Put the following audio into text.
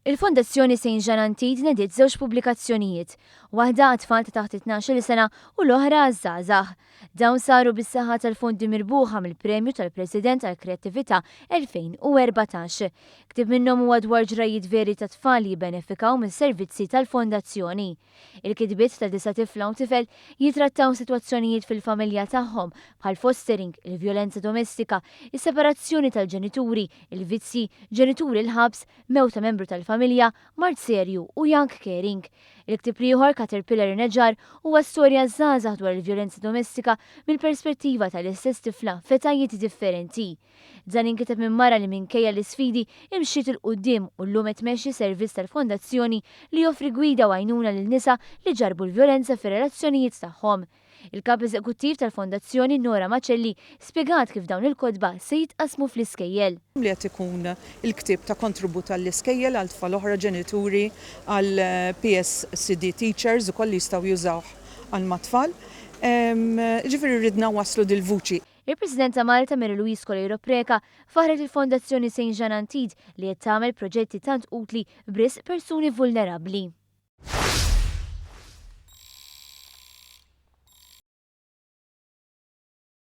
Il-Fondazzjoni St. Jean Antid nediet żewġ pubblikazzjonijiet, waħda għat-tfal ta' taħt 12 sena u l-oħra għaż-żgħażagħ. Dawn saru bis-saħħa tal-fondi mirbuħa mill-Premju tal-President tal-Kreattività 2014. Ktib minnhom huwa dwar ġrajiet veri ta' tfal li jibbenefikaw mis-servizzi tal-Fondazzjoni. Il-kitbiet ta' disa tifla u tifel jitrattaw sitwazzjonijiet fil-familja tagħhom bħal fostering, il-vjolenza domestika, is-separazzjoni tal-ġenituri, il-vizzi, ġenituri l-ħabs, mewta membru tal-familja, mart serju u young caring. Il-ktib ieħor Caterpillar Neġar huwa storja żgħażagħ dwar il-vjolenza domestika mill-perspettiva tal-istess tifla f'etajiet differenti. Dan inkiteb minn mara li minkejja l-isfidi imxiet il-qudiem u llum qed tmexxi servizz tal-Fondazzjoni li joffri gwida u għajnuna lil nisa li ġarbu l-vjolenza fir-relazzjonijiet tagħhom. Il-kap eżekuttiv tal-Fondazzjoni Nora Macelli spjegat kif dawn il-kodba se jitqasmu fl-iskejjel. Li qed ikun il-ktib ta' kontribut għall-iskejjel għal tfal oħra ġenituri għal PSCD teachers ukoll jistgħu jużawh għal matfal. Ġifieri rridna waslu dil-vuċi. Il-President ta' Malta Mary Louise Colero Preka faħret il-Fondazzjoni St. Jean Antid li qed tagħmel proġetti tant utli bris persuni vulnerabbli.